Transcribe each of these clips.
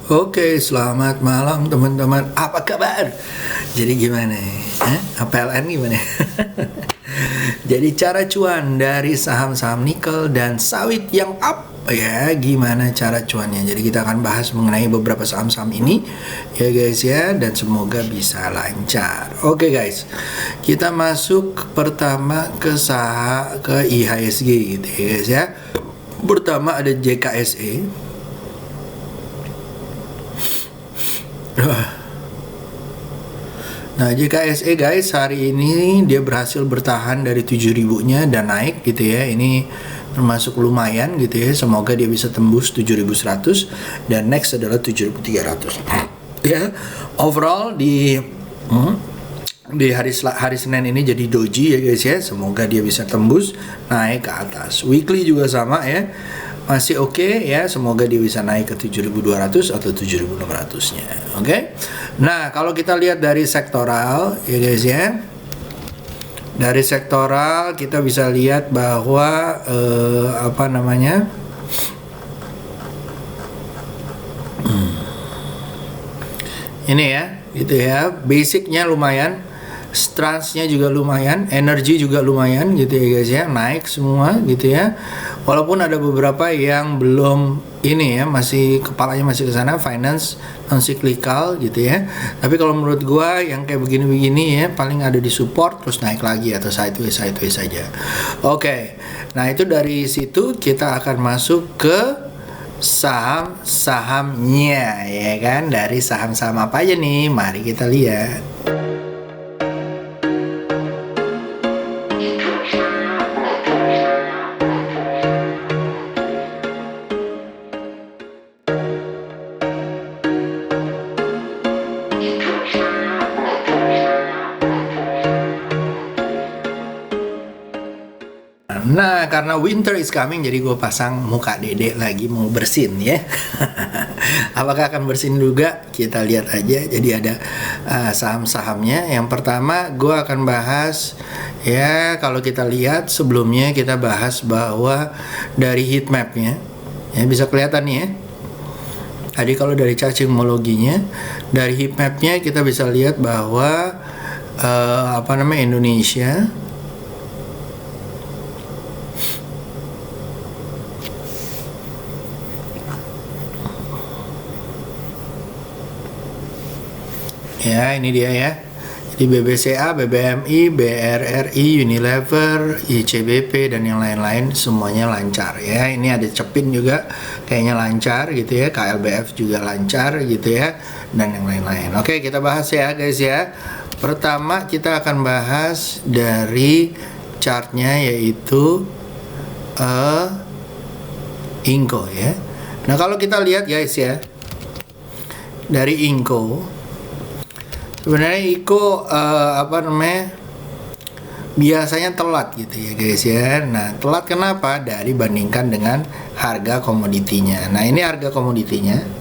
Oke, selamat malam teman-teman. Apa kabar? Jadi gimana? APLN gimana? Jadi cara cuan dari saham-saham nikel dan sawit yang up ya, gimana cara cuannya? Jadi kita akan bahas mengenai beberapa saham-saham ini ya guys ya, dan semoga bisa lancar. Oke guys, kita masuk pertama ke IHSG gitu ya guys ya. Pertama ada JKSE. Nah, JKSE guys, hari ini dia berhasil bertahan dari 7.000-nya dan naik gitu ya. Ini termasuk lumayan gitu ya. Semoga dia bisa tembus 7.100 dan next adalah 7.300. Ya, overall di hari Senin ini jadi doji ya guys ya. Semoga dia bisa tembus naik ke atas. Weekly juga sama ya. Masih oke ya, semoga dia bisa naik ke 7.200 atau 7.600-nya. Oke. Nah, kalau kita lihat dari sektoral ya guys ya. Dari sektoral kita bisa lihat bahwa ini ya, gitu ya. Basicnya lumayan, transnya juga lumayan, energi juga lumayan gitu ya guys ya, naik semua gitu ya. Walaupun ada beberapa yang belum ini ya, masih kepalanya masih ke sana, finance non cyclical gitu ya. Tapi kalau menurut gua yang kayak begini-begini ya, paling ada di support terus naik lagi atau sideways saja. Oke. Nah, itu dari situ kita akan masuk ke saham-sahamnya ya kan. Dari saham-saham apa aja nih? Mari kita lihat. Nah, karena winter is coming, jadi gue pasang muka dedek lagi mau bersin ya. Apakah akan bersin juga? Kita lihat aja. Jadi ada saham-sahamnya. Yang pertama gue akan bahas ya, kalau kita lihat sebelumnya kita bahas bahwa dari heat mapnya ya, bisa kelihatan nih ya. Tadi kalau dari cacingmologinya, dari heat mapnya kita bisa lihat bahwa Indonesia ya, ini dia ya. Di BBCA, BBMI, BRRI, Unilever, ICBP dan yang lain-lain semuanya lancar ya. Ini ada Cepin juga kayaknya lancar gitu ya. KLBF juga lancar gitu ya, dan yang lain-lain. Oke, kita bahas ya guys ya. Pertama kita akan bahas dari chartnya, yaitu Inco ya. Nah, kalau kita lihat guys ya, dari Inco sebenarnya Iko biasanya telat gitu ya guys ya. Nah, telat kenapa? Dari bandingkan dengan harga komoditinya. Nah, ini harga komoditinya.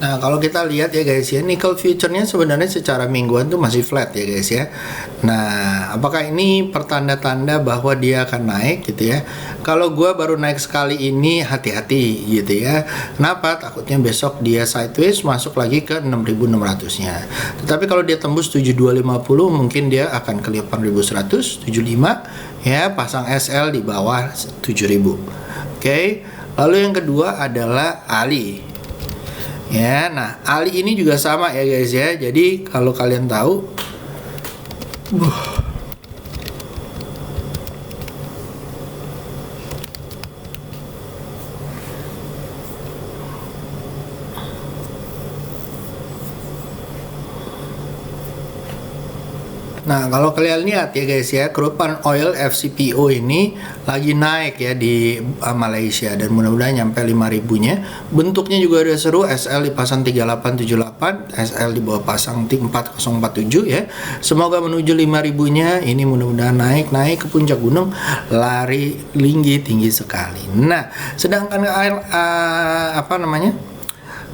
Nah, kalau kita lihat ya guys ya, nickel future-nya sebenarnya secara mingguan tuh masih flat ya guys ya. Nah, apakah ini pertanda-tanda bahwa dia akan naik gitu ya? Kalau gua baru naik sekali ini, hati-hati gitu ya. Kenapa? Takutnya besok dia sideways masuk lagi ke 6.600-nya. Tetapi kalau dia tembus 7250, mungkin dia akan ke 8.100, 75 ya, pasang SL di bawah 7.000. Oke. Lalu yang kedua adalah Ali. Ya, nah Ali ini juga sama ya guys ya. Jadi kalau kalian tahu, Nah, kalau kalian lihat ya guys ya, crude palm oil FCPO ini lagi naik ya di Malaysia, dan mudah-mudahan nyampe 5.000-nya. Bentuknya juga udah seru, SL dipasang 3878, SL di bawah pasang 4047 ya. Semoga menuju 5.000-nya, ini mudah-mudahan naik ke puncak gunung, lari tinggi sekali. Nah, sedangkan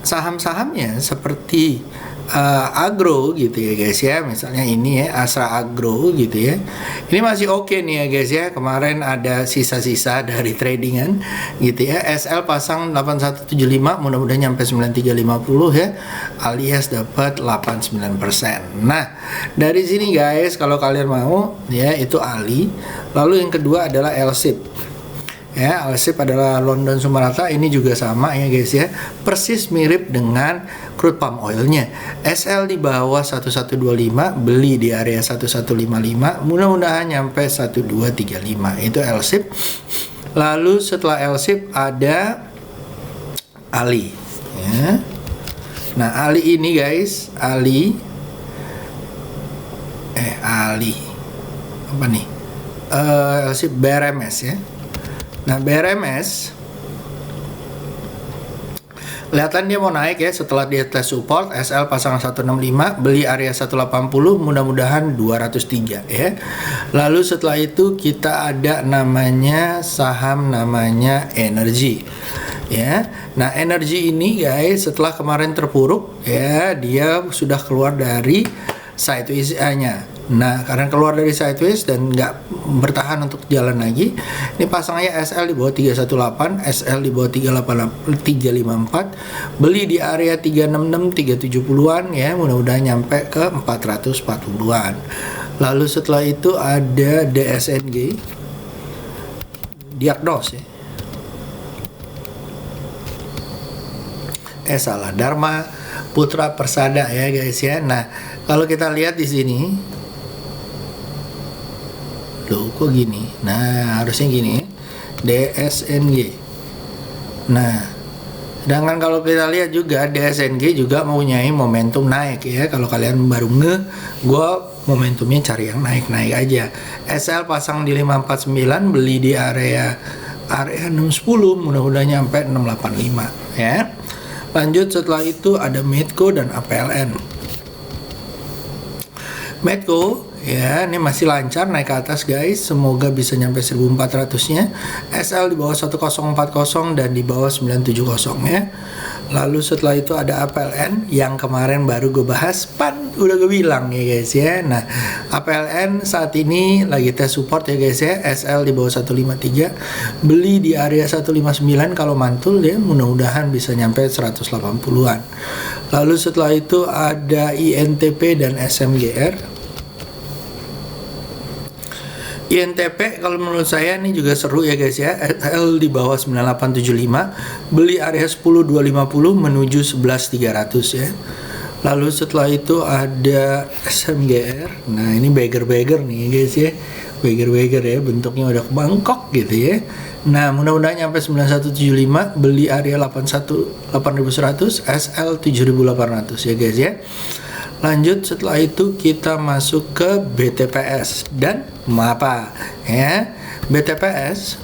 saham-sahamnya seperti agro gitu ya guys ya, misalnya ini ya Astra Agro gitu ya, ini masih oke nih ya guys ya. Kemarin ada sisa-sisa dari tradingan gitu ya. SL pasang 8175, mudah-mudahan nyampe 9350 ya, alias dapat 89%. Nah, dari sini guys, kalau kalian mau ya, itu Ali. Lalu yang kedua adalah LSIP ya. LSIP adalah London Sumerata, ini juga sama ya guys ya, persis mirip dengan crude palm oilnya. SL di bawah 1125, beli di area 1155, mudah-mudahan nyampe 1235, itu LSIP. Lalu setelah LSIP ada Ali ya. Nah, Ali ini guys, Ali apa nih, LSIP BRMS ya. Nah, BRMS kelihatan dia mau naik ya setelah dia tes support. SL pasang 165, beli area 180, mudah-mudahan 203 ya. Lalu setelah itu kita ada namanya saham namanya Energy ya. Nah, Energy ini guys, setelah kemarin terpuruk ya, dia sudah keluar dari sideways-nya. Nah, karena keluar dari sideways dan nggak bertahan untuk jalan lagi, ini pasangnya SL di bawah 318, SL di bawah 354, beli di area 366, 370-an ya, mudah-mudahan nyampe ke 440-an. Lalu setelah itu ada DSNG, Diagnos ya. Dharma Putra Persada ya guys ya. Nah, kalau kita lihat di sini, loh kok gini? Nah, harusnya gini ya, DSNG. Nah, sedangkan kalau kita lihat juga DSNG juga mempunyai momentum naik ya. Kalau kalian baru gue momentumnya cari yang naik-naik aja. SL pasang di 549, beli di area 610, mudah-mudahan nyampe 685 ya. Lanjut setelah itu ada Medco dan APLN. Medco ya, ini masih lancar naik ke atas guys, semoga bisa nyampe 1400-nya. SL di bawah 1040 dan di bawah 970 ya. Lalu setelah itu ada APLN yang kemarin baru gue bahas, udah gue bilang ya guys ya. Nah, APLN saat ini lagi tes support ya guys ya. SL di bawah 153, beli di area 159, kalau mantul ya mudah-mudahan bisa nyampe 180-an. Lalu setelah itu ada INTP dan SMGR. INTP kalau menurut saya ini juga seru ya guys ya. SL di bawah 9875, beli area 10250 menuju 11300 ya. Lalu setelah itu ada SMGR. Nah, ini beggar nih guys ya. Beggar ya, bentuknya udah bangkok gitu ya. Nah, mudah-mudahan nyampe 9175, beli area 81 SL 7800 ya guys ya. Lanjut setelah itu kita masuk ke BTPS dan MAPA ya. BTPS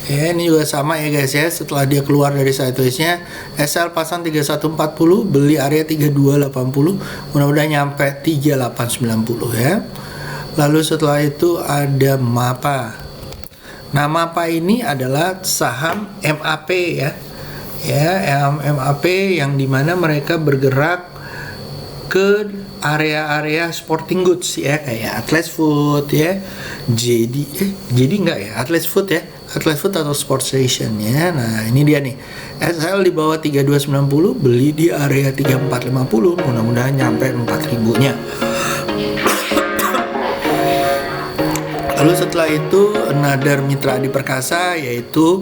ya, ini juga sama ya guys ya. Setelah dia keluar dari sideways-nya, SL pasang 3140, beli area 3280, mudah-mudahan nyampe 3890 ya. Lalu setelah itu ada MAPA. Nah, MAPA ini adalah saham MAP ya. Ya, MAP yang dimana mereka bergerak ke area-area sporting goods ya, kayak Atlas Food ya, jadi enggak ya, Atlas Food ya, Atlas Food atau Sport Station ya. Nah, ini dia nih, SL di bawah 3290, beli di area 3450, mudah-mudahan nyampe 4000-nya. Lalu setelah itu another mitra Adi Perkasa yaitu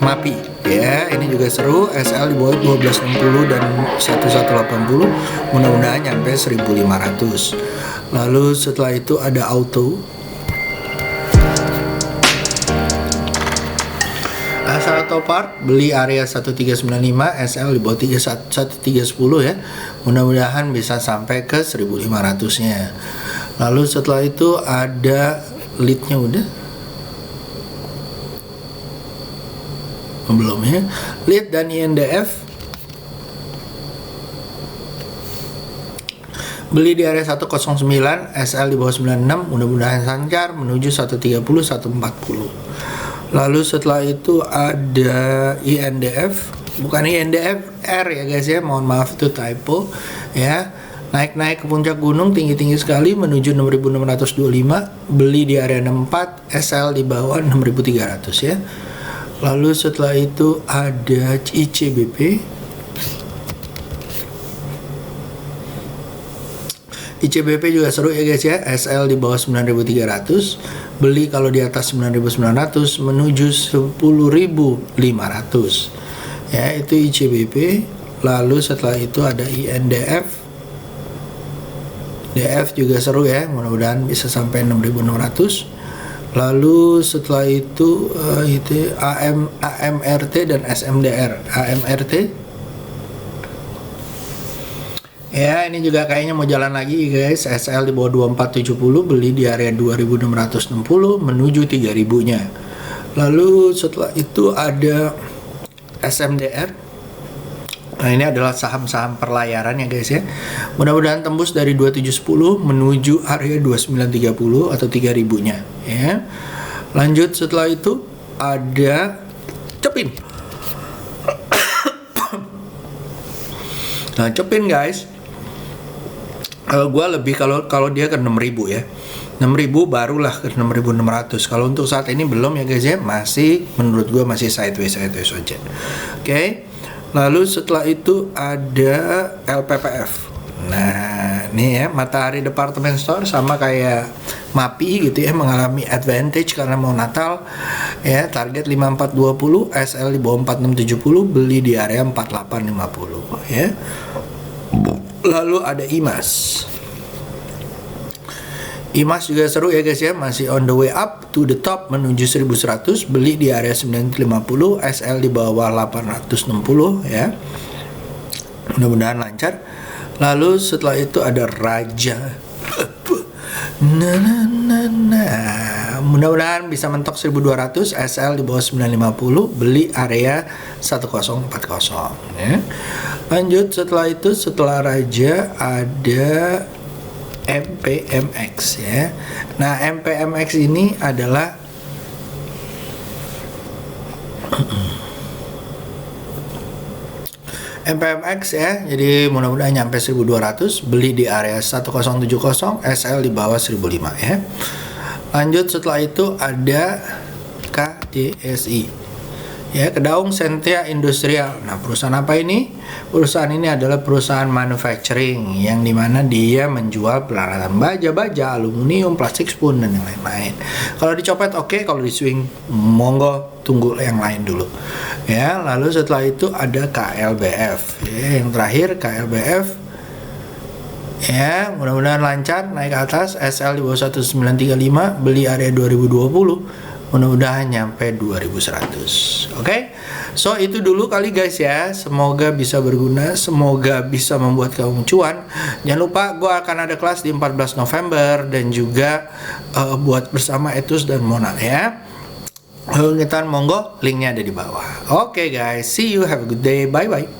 MAPI ya, ini juga seru. SL di bawah 1260 dan 1180, mudah-mudahan nyampe 1500. Lalu setelah itu ada Auto auto part, beli area 1395, SL di bawah 1310 ya. Mudah-mudahan bisa sampai ke 1500 nya. Lalu setelah itu ada leadnya udah belum ya. Lead dan INDF beli di area 109, SL di bawah 96, mudah-mudahan lancar menuju 130, 140. Lalu setelah itu ada INDF, bukan INDF R ya guys ya, mohon maaf itu typo ya. Naik-naik ke puncak gunung tinggi-tinggi sekali menuju 6625, beli di area 64, SL di bawah 6300 ya. Lalu setelah itu ada ICBP. ICBP juga seru ya guys ya, SL di bawah 9.300, beli kalau di atas 9.900 menuju 10.500 ya, itu ICBP. Lalu setelah itu ada INDF, DF juga seru ya, mudah-mudahan bisa sampai 6.600. Lalu setelah itu AMRT dan SMDR. AMRT ya, ini juga kayaknya mau jalan lagi guys. SL di bawah 2470, beli di area 2660 menuju 3000 nya. Lalu setelah itu ada SMDR. Nah, ini adalah saham-saham perlayaran ya guys ya. Mudah-mudahan tembus dari 2710 menuju area 2930 atau 3000 nya ya. Lanjut setelah itu ada Cepin. Nah, Cepin guys, gue lebih kalau dia ke 6.000 ya, 6.000 barulah ke 6.600. Kalau untuk saat ini belum ya guys ya, masih menurut gue masih sideways aja. Oke. Lalu setelah itu ada LPPF. Nah ini ya, Matahari Department Store sama kayak MAPI gitu ya, mengalami advantage karena mau Natal ya. Target 5420, SL di bawah 4670, beli di area 4850 ya. Lalu ada IMAS. IMAS juga seru ya guys ya, masih on the way up to the top menuju 1100, beli di area 950, SL di bawah 860 ya. Mudah-mudahan lancar. Lalu setelah itu ada Raja. Mudah-mudahan bisa mentok 1200, SL di bawah 950, beli area 1040 ya. Lanjut setelah itu, setelah Raja ada MPMX ya. Nah, MPMX ini adalah MPMX ya. Jadi mudah-mudahan nyampe 1200, beli di area 1070, SL di bawah 1005 ya. Lanjut setelah itu ada KDSI ya, Kedaung Sentia Industrial. Nah, perusahaan apa ini? Perusahaan ini adalah perusahaan manufacturing yang dimana dia menjual peralatan baja-baja, aluminium, plastik spoon dan yang lain-lain. Kalau dicopet oke, kalau di swing monggo tunggu yang lain dulu ya. Lalu setelah itu ada KLBF ya, yang terakhir KLBF ya, mudah-mudahan lancar naik ke atas, SL di bawah 1935, beli area 2020, mudah-mudahan nyampe 2100. Oke. So itu dulu kali guys ya. Semoga bisa berguna, semoga bisa membuat kamu cuan. Jangan lupa gue akan ada kelas di 14 November dan juga buat bersama Etus dan Mona ya. Kita monggo, linknya ada di bawah. Oke guys, see you, have a good day, bye bye.